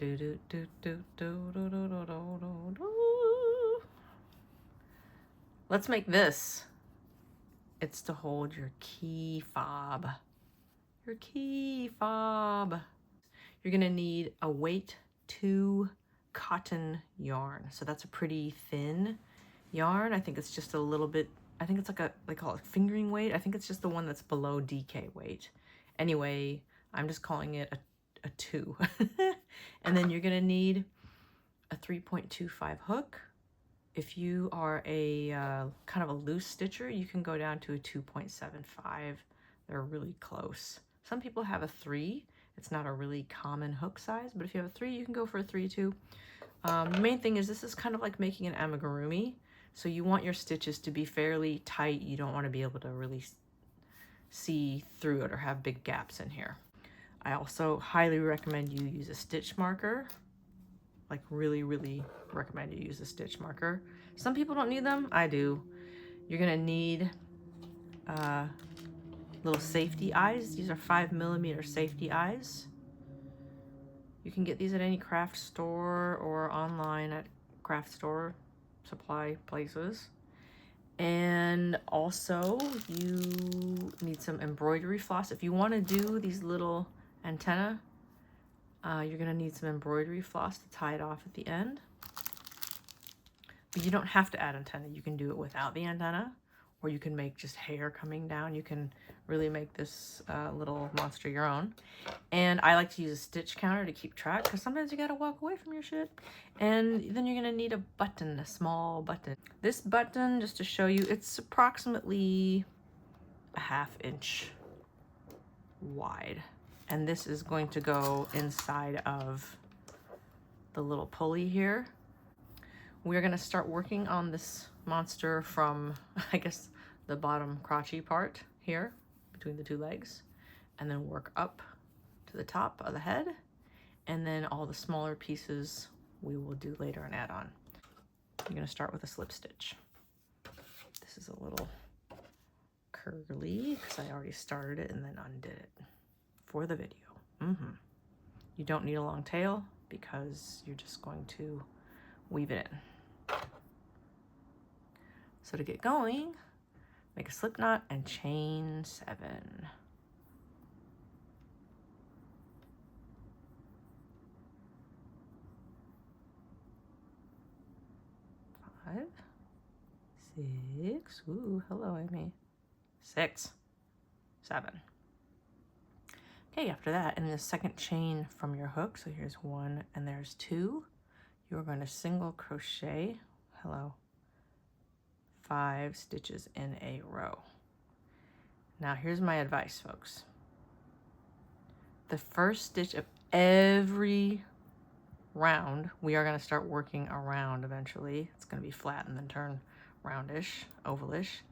Do do do do do do do do do do. Let's make this. It's to hold your key fob. Your key fob. You're gonna need a weight 2 cotton yarn. So that's a pretty thin yarn. I think it's just a little bit, I think it's like a, they call it fingering weight. I think it's just the one that's below DK weight. Anyway, I'm just calling it a 2. And then you're gonna need a 3.25 hook. If you are a kind of a loose stitcher, you can go down to a 2.75. They're really close. Some people have a 3. It's not a really common hook size, but if you have a 3, you can go for a 3 too. The main thing is this is kind of like making an amigurumi. So you want your stitches to be fairly tight. You don't want to be able to really see through it or have big gaps in here. I also highly recommend you use a stitch marker. Like really, really recommend you use a stitch marker. Some people don't need them, I do. You're gonna need little safety eyes. These are 5mm safety eyes. You can get these at any craft store or online at craft store supply places. And also you need some embroidery floss. If you wanna do these little antenna, you're gonna need some embroidery floss to tie it off at the end. But you don't have to add antenna. You can do it without the antenna, or you can make just hair coming down. You can really make this little monster your own. And I like to use a stitch counter to keep track, because sometimes you gotta walk away from your shit. And then you're gonna need a button, a small button. This button, just to show you, it's approximately a 1/2 inch wide. And this is going to go inside of the little pulley here. We're gonna start working on this monster from, I guess, the bottom crotchy part here, between the 2 legs, and then work up to the top of the head. And then all the smaller pieces we will do later and add on. You're gonna start with a slip stitch. This is a little curly, because I already started it and then undid it for the video. You don't need a long tail because you're just going to weave it in. So to get going, make a slip knot and chain 7. 5, 6, ooh, hello Amy, 6, 7. Okay, after that, in the second chain from your hook, so here's 1 and there's 2, you're going to single crochet, hello, 5 stitches in a row. Now here's my advice, folks. The first stitch of every round, we are going to start working around eventually. It's going to be flat and then turn roundish, ovalish.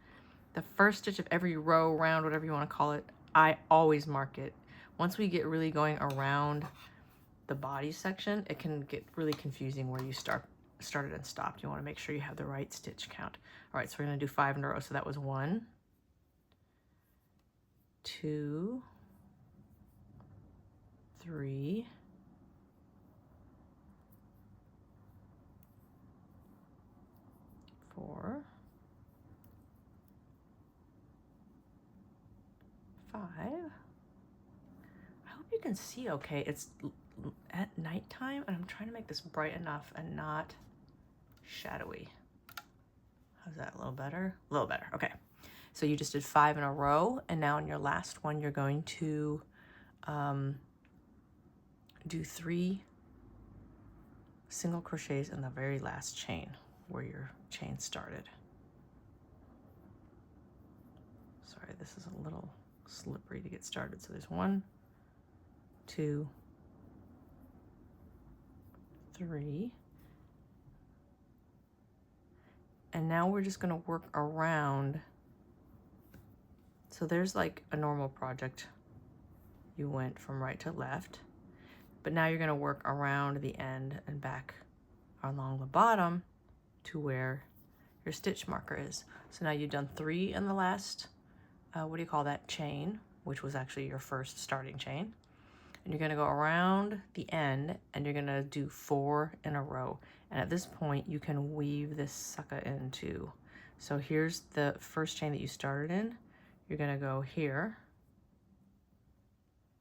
The first stitch of every row, round, whatever you want to call it, I always mark it. Once we get really going around the body section, it can get really confusing where you started and stopped. You want to make sure you have the right stitch count. All right, so we're going to do 5 in a row. So that was 1, 2, 3, 4, 5. I hope you can see okay. It's at nighttime and I'm trying to make this bright enough and not shadowy. How's that? A little better? A little better. Okay. So you just did 5 in a row, and now in your last one you're going to do 3 single crochets in the very last chain where your chain started. Sorry, this is a little slippery to get started. So there's 1, 2, 3. And now we're just going to work around. So there's like a normal project. You went from right to left, but now you're going to work around the end and back along the bottom to where your stitch marker is. So now you've done 3 in the last, what do you call that, chain, which was actually your first starting chain. and you're going to go around the end and you're going to do 4 in a row. And at this point you can weave this sucker in too. So here's the first chain that you started in. You're going to go here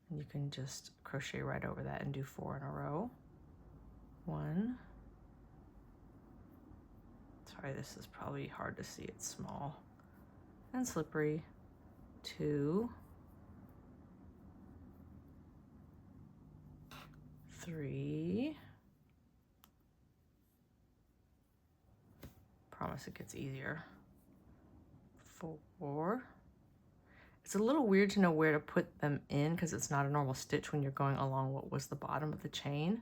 and you can just crochet right over that and do 4 in a row. 1. Sorry, this is probably hard to see, it's small and slippery. 2, 3, promise it gets easier. 4. It's a little weird to know where to put them in because it's not a normal stitch when you're going along what was the bottom of the chain.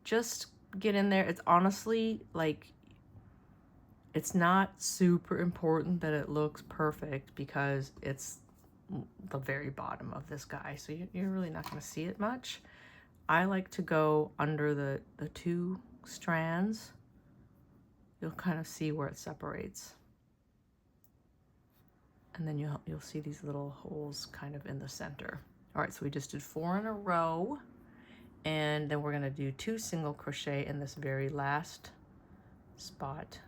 Just get in there. It's honestly like, it's not super important that it looks perfect because it's the very bottom of this guy, so you're really not going to see it much. I like to go under the 2 strands. You'll kind of see where it separates. And then you'll see these little holes kind of in the center. All right, so we just did 4 in a row, and then we're going to do 2 single crochet in this very last spot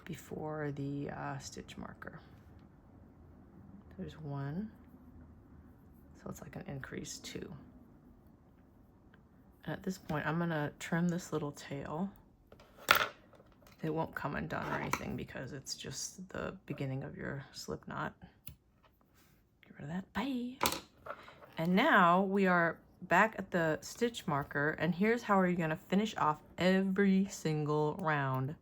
before the stitch marker. There's 1, so it's like an increase 2. And at this point, I'm gonna trim this little tail. It won't come undone or anything because it's just the beginning of your slip knot. Get rid of that, bye. And now we are back at the stitch marker, and here's how you're gonna finish off every single round.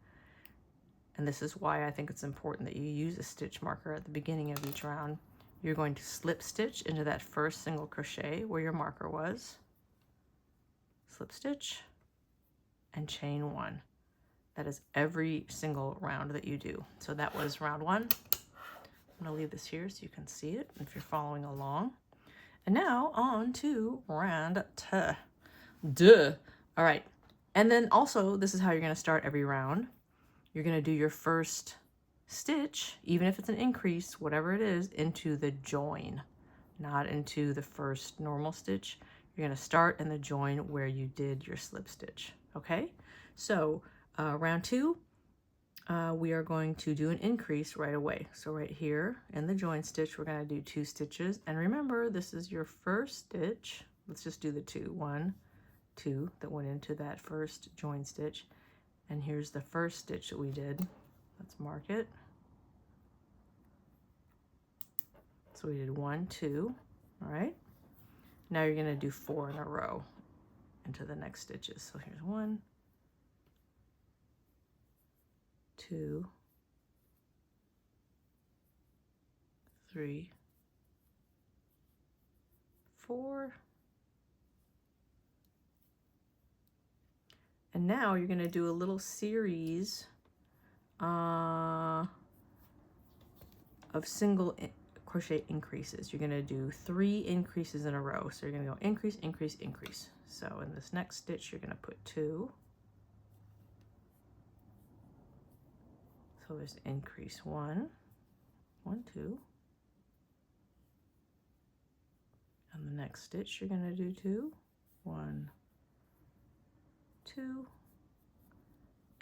And this is why I think it's important that you use a stitch marker at the beginning of each round. You're going to slip stitch into that first single crochet where your marker was, slip stitch, and chain 1. That is every single round that you do. So that was round 1. I'm gonna leave this here so you can see it if you're following along. And now on to round 2. All right, and then also this is how you're gonna start every round. You're going to do your first stitch, even if it's an increase, whatever it is, into the join, not into the first normal stitch. You're going to start in the join where you did your slip stitch. Okay, so round 2, we are going to do an increase right away. So right here in the join stitch, we're going to do 2 stitches. And remember, this is your first stitch. Let's just do the 2. 1, 2 that went into that first join stitch. And here's the first stitch that we did. Let's mark it. So we did 1, 2, all right? Now you're gonna do 4 in a row into the next stitches. So here's 1, 2, 3, 4. And now you're going to do a little series of single crochet increases. You're going to do 3 increases in a row. So you're going to go increase, increase, increase. So in this next stitch, you're going to put 2. So there's increase 1, 1, 2. And the next stitch, you're going to do 2, 1, 2,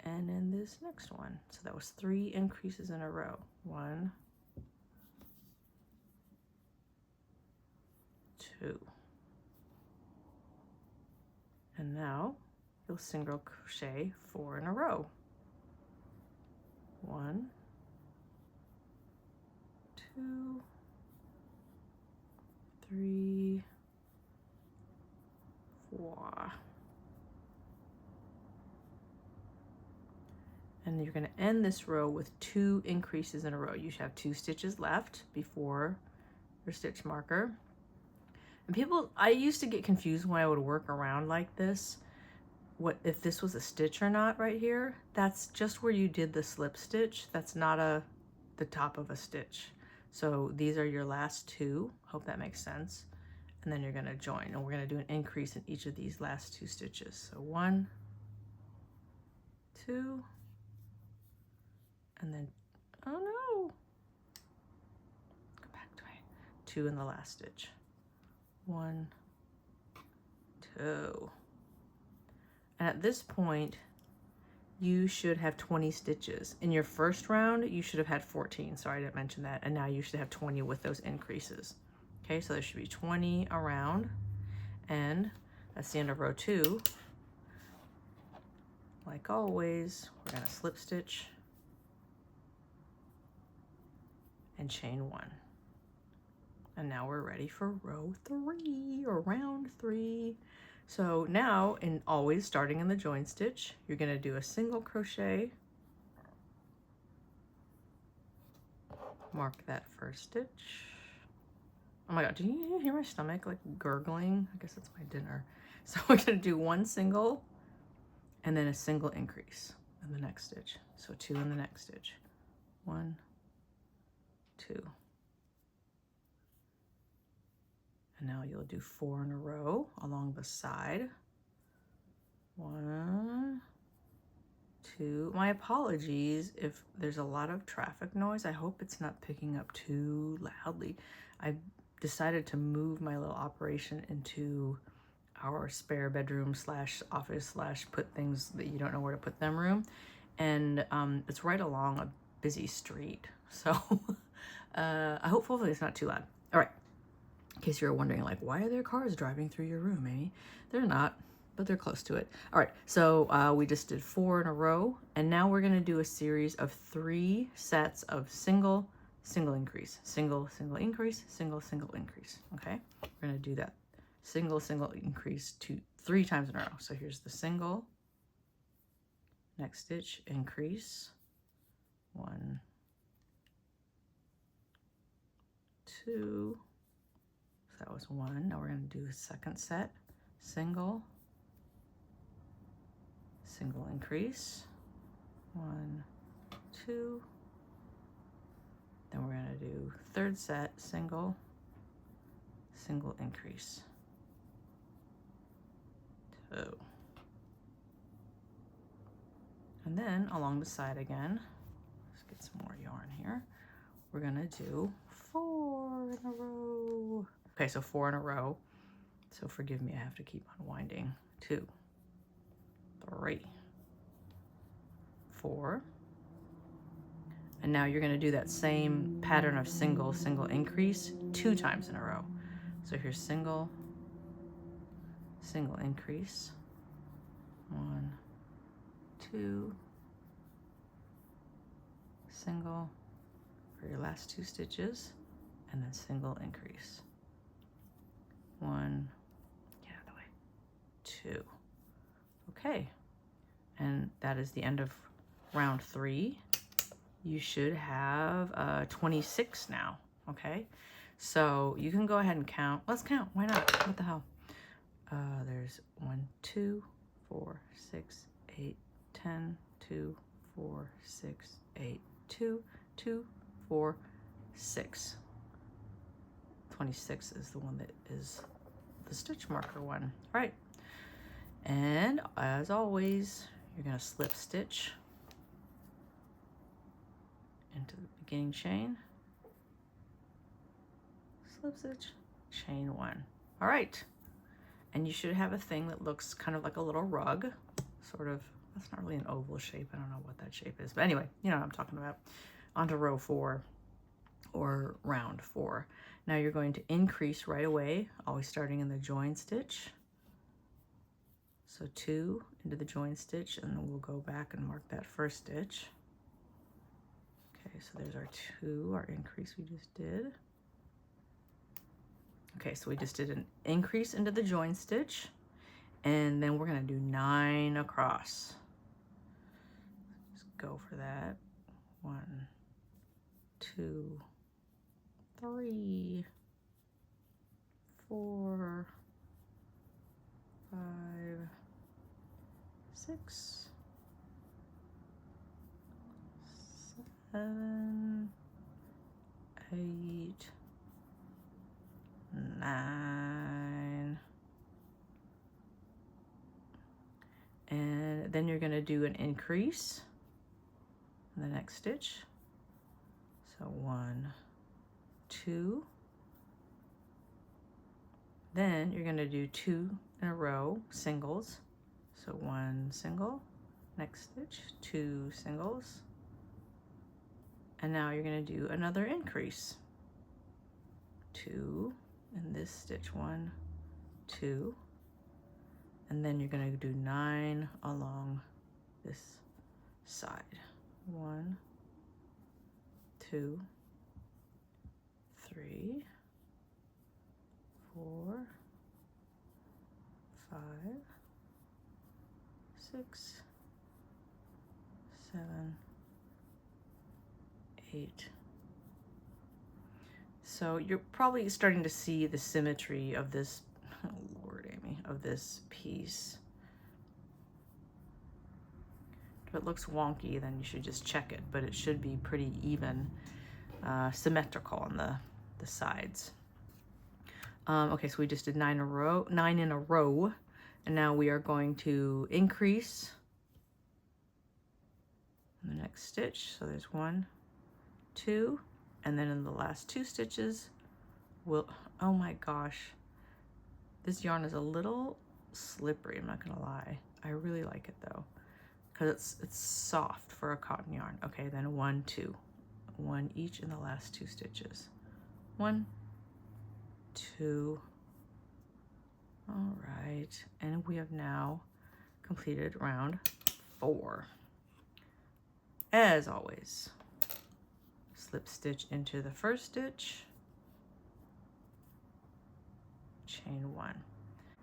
and in this next one. So that was 3 increases in a row. 1, 2. And now you'll single crochet 4 in a row. 1, 2, 3, 4. And you're going to end this row with 2 increases in a row. You should have 2 stitches left before your stitch marker. And I used to get confused when I would work around like this, what if this was a stitch or not right here. That's just where you did the slip stitch. That's not the top of a stitch. So these are your last 2. Hope that makes sense. And then you're going to join, and we're going to do an increase in each of these last 2 stitches. So 1, 2, and then, oh no, go back to it, 2 in the last stitch. 1, 2. And at this point, you should have 20 stitches. In your first round, you should have had 14. Sorry, I didn't mention that. And now you should have 20 with those increases. Okay, so there should be 20 around. And that's the end of row 2. Like always, we're gonna slip stitch and chain 1. And now we're ready for row 3 or round 3. So now, in always starting in the join stitch, you're gonna do a single crochet, mark that first stitch. Oh my God, do you hear my stomach like gurgling? I guess that's my dinner. So we're gonna do 1 single and then a single increase in the next stitch. So 2 in the next stitch. 1, 2. And now you'll do 4 in a row along the side. 1, 2. My apologies if there's a lot of traffic noise. I hope it's not picking up too loudly. I decided to move my little operation into our spare bedroom slash office slash put things that you don't know where to put them room. And it's right along a busy street. So hopefully it's not too loud. All right. In case you're wondering, like, why are there cars driving through your room, Amy? They're not, but they're close to it. All right, so we just did 4 in a row, and now we're gonna do a series of 3 sets of single, single increase, single, single increase, single, single increase, okay? We're gonna do that single, single increase 3 times in a row. So here's the single, next stitch, increase, 1, 2, that was 1. Now we're going to do a second set, single, single increase, 1, 2. Then we're going to do third set, single, single increase, 2. And then along the side again, let's get some more yarn here. We're going to do 4 in a row. Okay, so 4 in a row. So forgive me, I have to keep unwinding. 2, 3, 4. And now you're gonna do that same pattern of single, single increase 2 times in a row. So here's single, single increase, 1, 2, single for your last 2 stitches, and then single increase. 1, get out of the way, 2. Okay, and that is the end of round 3. You should have 26 now, okay? So you can go ahead and count. Let's count, why not? What the hell? There's 1, 2, 4, 6, 8, 10, 2, 4, 6, 8, 2, 2, 4, 6. 26 is the one that is the stitch marker one. All right, and as always, you're gonna slip stitch into the beginning chain, slip stitch, chain 1. All right, and you should have a thing that looks kind of like a little rug, sort of. That's not really an oval shape. I don't know what that shape is, but anyway, you know what I'm talking about. Onto row 4 or round 4. Now you're going to increase right away, always starting in the join stitch. So 2 into the join stitch, and then we'll go back and mark that first stitch. Okay, so there's our 2, our increase we just did. Okay, so we just did an increase into the join stitch, and then we're gonna do 9 across. Let's go for that. 1, 2, 3, 4, 5, 6, 7, 8, 9. And then you're going to do an increase in the next stitch. So 1, 2. Then you're going to do 2 in a row, singles. So 1 single, next stitch, 2 singles, and now you're going to do another increase. 2 in this stitch, 1, 2, and then you're going to do 9 along this side. 1, 2, 3, 4, 5, 6, 7, 8. So you're probably starting to see the symmetry of this, oh Lord, Amy, of this piece. If it looks wonky, then you should just check it, but it should be pretty even, symmetrical on the sides. Okay, so we just did 9 in a row, and now we are going to increase in the next stitch. So there's 1, 2, and then in the last 2 stitches, we'll, oh my gosh, this yarn is a little slippery, I'm not gonna lie. I really like it though, because it's soft for a cotton yarn. Okay, then 1, 2, 1 each in the last 2 stitches. 1, 2, all right, and we have now completed round 4. As always, slip stitch into the first stitch, chain 1.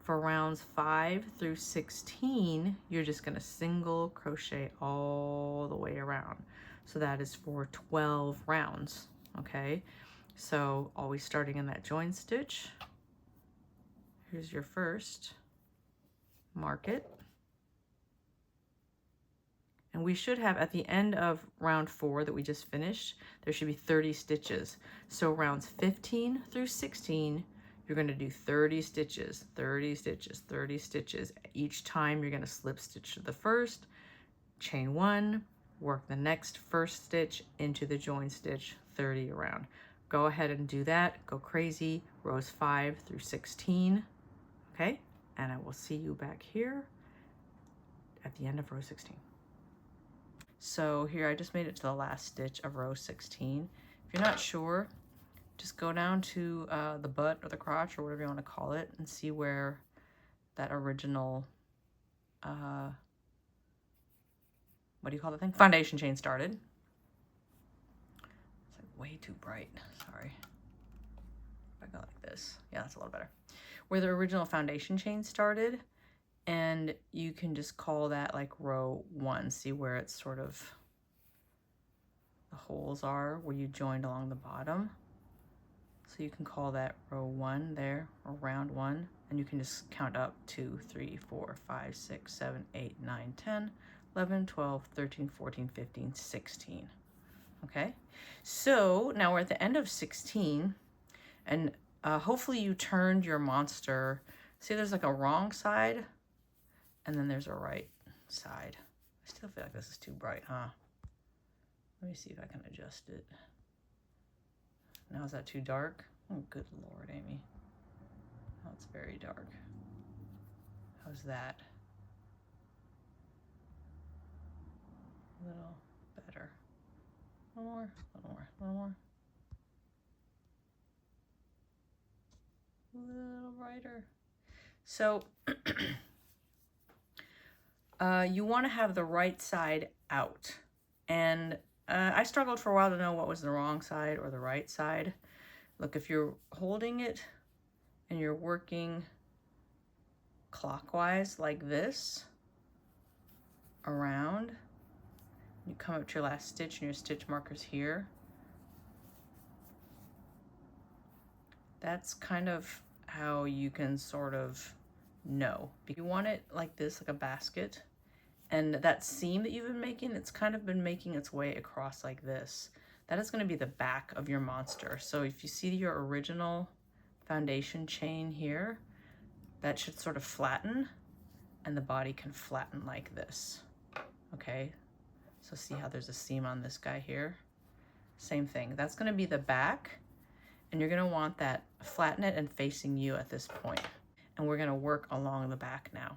For rounds 5 through 16, you're just going to single crochet all the way around. So that is for 12 rounds, okay? So always starting in that join stitch. Here's your first, mark it. And we should have, at the end of round 4 that we just finished, there should be 30 stitches. So rounds 15 through 16, you're going to do 30 stitches, 30 stitches, 30 stitches. Each time you're going to slip stitch to the first, chain 1, work the next first stitch into the join stitch, 30 around. Go ahead and do that. Go crazy. Rows 5 through 16. Okay? And I will see you back here at the end of row 16. So here I just made it to the last stitch of row 16. If you're not sure, just go down to the butt or the crotch or whatever you want to call it and see where that original, what do you call the thing? Foundation chain started. It's like way too bright, sorry. If I go like this, yeah, that's a little better. Where the original foundation chain started, and you can just call that like row 1. See where it's sort of, the holes are where you joined along the bottom. So you can call that row 1 there, or round 1, and you can just count up 2, 3, 4, 5, 6, 7, 8, 9, 10, 11, 12, 13, 14, 15, 16. Okay, so now we're at the end of 16, and hopefully you turned your monster. See, there's like a wrong side, and then there's a right side. I still feel like this is too bright, huh? Let me see if I can adjust it. Now is that too dark? Oh, good Lord, Amy. Oh, it's very dark. How's that? A little better. A little more, a little more, a little more. A little brighter. So, you want to have the right side out. And I struggled for a while to know what was the wrong side or the right side. Look, if you're holding it and you're working clockwise like this, around, you come up to your last stitch and your stitch marker's here. That's kind of how you can sort of know. You want it like this, like a basket. And that seam that you've been making, it's kind of been making its way across like this. That is going to be the back of your monster. So if you see your original foundation chain here, that should sort of flatten, and the body can flatten like this. Okay, so see how there's a seam on this guy here? Same thing. That's going to be the back, and you're going to want that, flatten it and facing you at this point. and we're gonna work along the back now.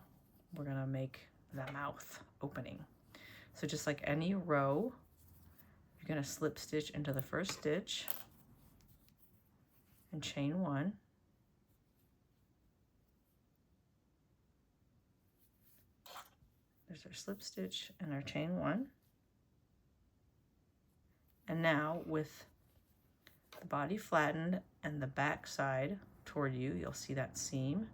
We're gonna make the mouth opening. So just like any row, you're gonna slip stitch into the first stitch and chain 1. There's our slip stitch and our chain 1. And now with the body flattened and the back side toward you, you'll see that seam.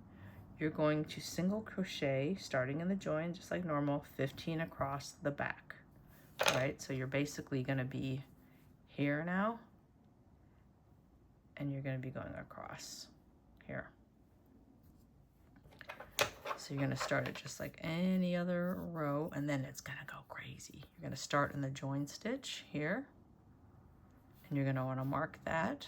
You're going to single crochet starting in the join just like normal, 15 across the back. All right, so you're basically going to be here now, and you're going to be going across here. So you're going to start it just like any other row, and then it's going to go crazy. You're going to start in the join stitch here, and you're going to want to mark that.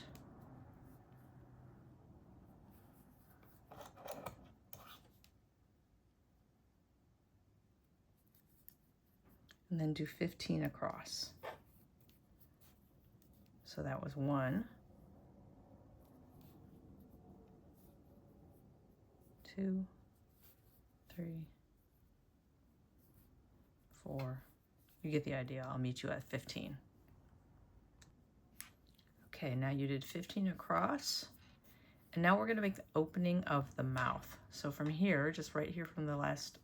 And then do 15 across. So that was 1, 2, 3, 4. You get the idea. I'll meet you at 15. Okay, now you did 15 across, and now we're going to make the opening of the mouth. So from here, just right here from the last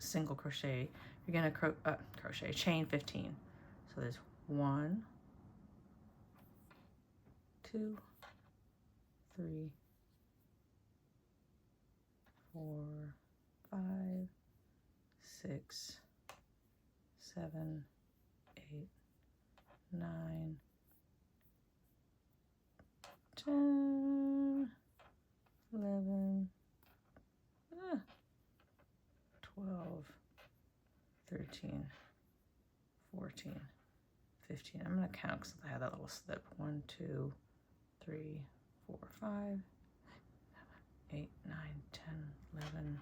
single crochet, you're going to crochet chain 15. So there's 1, 2, 3, 4, 5, 6, 7, 8, 9, 10, 11, 12, 13, 14, 15. I'm going to count because I had that little slip. 1, 2, 3, 4, 5, 8, 9, 10, 11,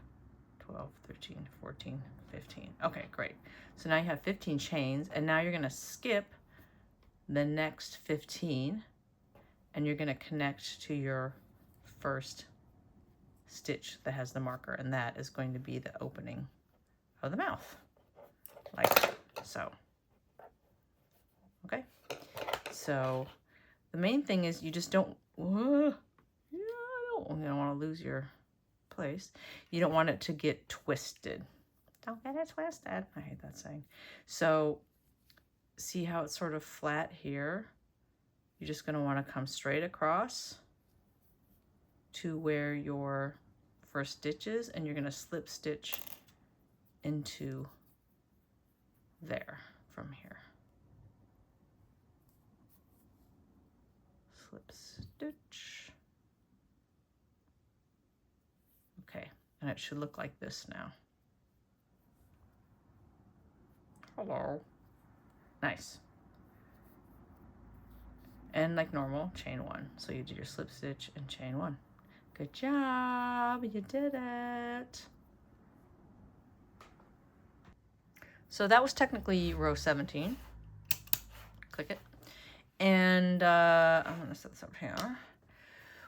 12, 13, 14, 15. Okay, great. So now you have 15 chains, and now you're going to skip the next 15, and you're going to connect to your first stitch that has the marker, and that is going to be the opening of the mouth, like so. Okay, so the main thing is you just don't, you don't want to lose your place. You don't want it to get twisted. Don't get it twisted. I hate that saying. So see how it's sort of flat here? You're just going to want to come straight across to where your first stitch is, and you're going to slip stitch into there from here. Slip stitch. Okay, and it should look like this now. Hello. Nice. And like normal, chain 1. So you do your slip stitch and chain 1. Good job, you did it. So that was technically row 17. Click it. And I'm gonna set this up here.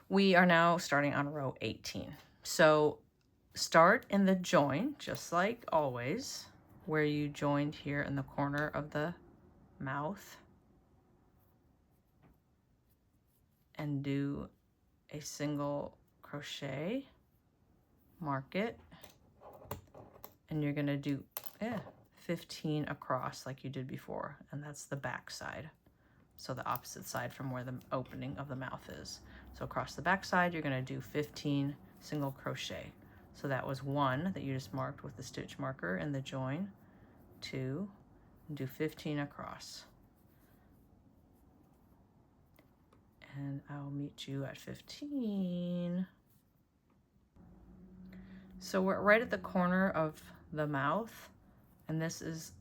We are now starting on row 18. So start in the join, just like always, where you joined here in the corner of the mouth, and do a single crochet, mark it, and you're gonna do 15 across like you did before, and that's the back side. So the opposite side from where the opening of the mouth is. So across the back side, you're gonna do 15 single crochet. So that was 1 that you just marked with the stitch marker in the join, 2, and do 15 across. And I'll meet you at 15. So we're right at the corner of the mouth, and this is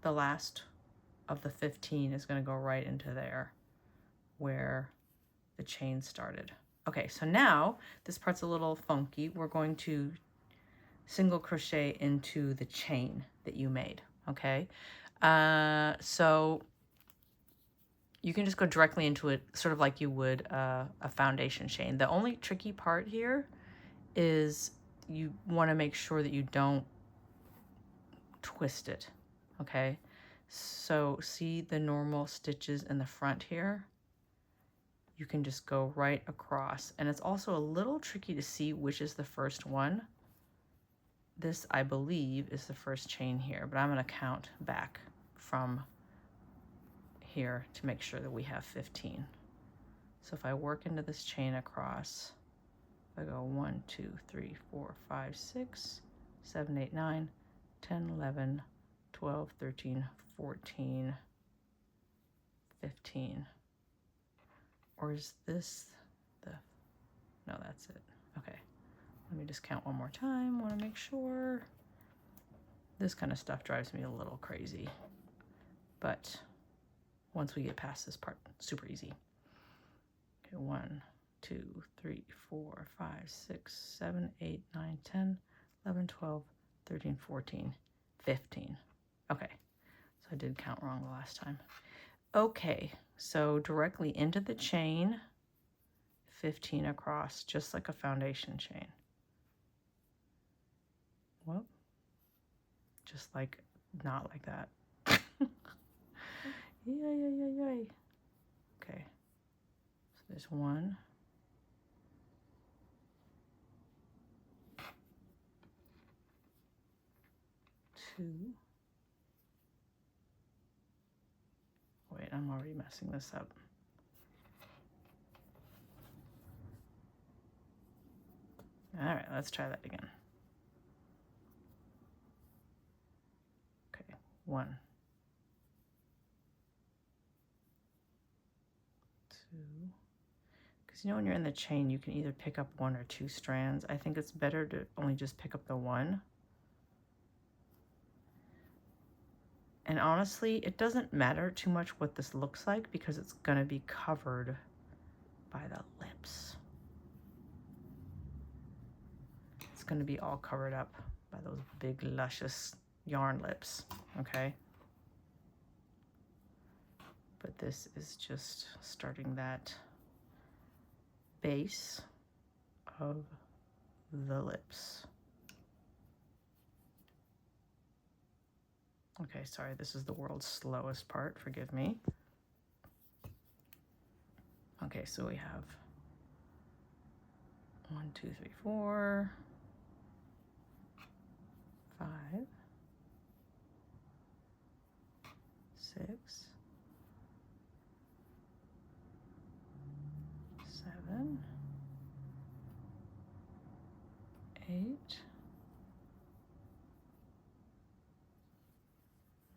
the last of the 15 is going to go right into there where the chain started. Okay, so now this part's a little funky. We're going to single crochet into the chain that you made, okay? So you can just go directly into it, sort of like you would a foundation chain. The only tricky part here is you want to make sure that you don't twist it, okay? So see the normal stitches in the front here? You can just go right across. And it's also a little tricky to see which is the first one. This, I believe, is the first chain here, but I'm going to count back from here to make sure that we have 15. So if I work into this chain across, I go 1, 2, 3, 4, 5, 6, 7, 8, 9, 10, 11, 12, 13, 14, 15. Or is this the, no, that's it. Okay, let me just count one more time. Want to make sure. This kind of stuff drives me a little crazy, but once we get past this part, super easy. Okay, 1, 2, 3, 4, 5, 6, 7, 8, 9, 10, 11, 12, 13, 14, 15. Okay, so I did count wrong the last time. Okay, so directly into the chain, 15 across, just like a foundation chain. Well, just like, not like that. Yay. Okay, so there's 1. 2. Wait, I'm already messing this up. All right, let's try that again. Okay, 1, 2. Because you know when you're in the chain, you can either pick up 1 or 2 strands. I think it's better to only just pick up the 1. And honestly, it doesn't matter too much what this looks like because it's gonna be covered by the lips. It's gonna be all covered up by those big, luscious yarn lips, okay? But this is just starting that base of the lips. Okay, sorry, this is the world's slowest part, forgive me. Okay, so we have 1, 2, 3, 4, 5, 6, 7, 8,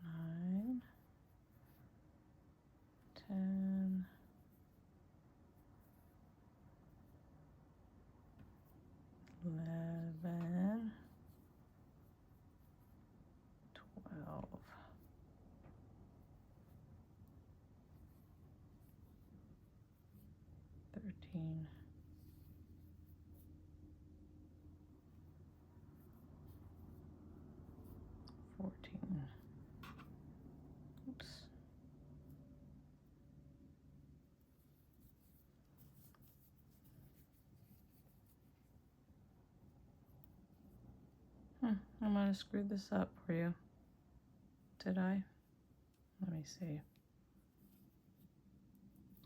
9, 10, 11, 12, 13, 14. Oops. I might have screwed this up for you. Did I? Let me see.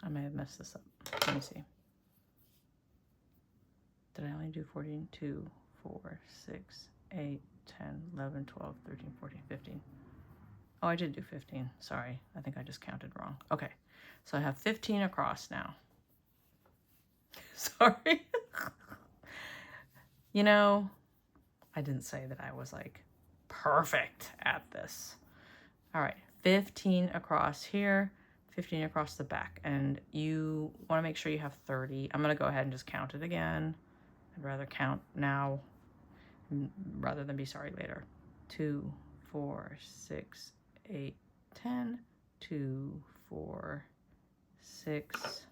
I may have messed this up. Let me see. Did I only do 14? 2, 4, 6, 8, 10, 11, 12, 13, 14, 15. Oh, I did do 15. Sorry. I think I just counted wrong. Okay. So I have 15 across now. Sorry. You know, I didn't say that I was like perfect at this. All right. 15 across here, 15 across the back. And you want to make sure you have 30. I'm going to go ahead and just count it again. I'd rather count now rather than be sorry later. 2, 4, 6, 8, 10, 2, 4, 6,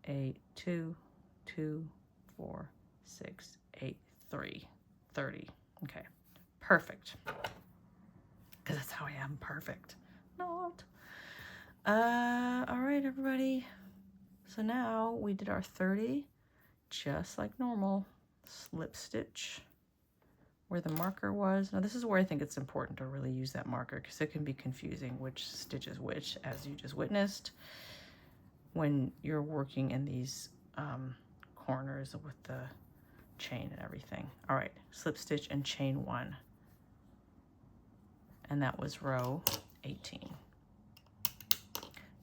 8, 2, 2, 4, 6, 8, 3, 30. Okay, perfect. Because that's how I am, perfect. Not. All right, everybody. So now we did our 30, just like normal. slip stitch where the marker was. Now this is where I think it's important to really use that marker because it can be confusing which stitch is which, as you just witnessed, when you're working in these corners with the chain and everything. All right, slip stitch and chain 1. And that was row 18.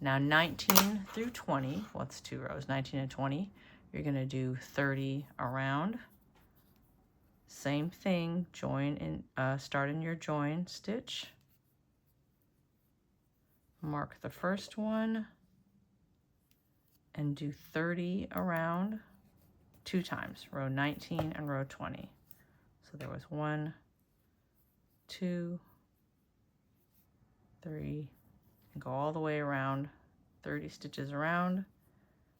Now 19 through 20, well, it's 2 rows, 19 and 20, you're gonna do 30 around. Same thing, join in, start in your join stitch. Mark the first one and do 30 around 2 times, row 19 and row 20. So there was 1, 2, 3, and go all the way around, 30 stitches around,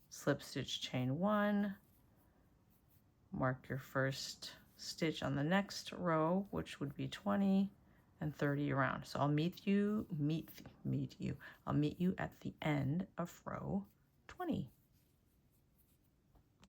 slip stitch, chain 1, mark your first stitch on the next row, which would be 20, and 30 around. So I'll meet you at the end of row 20.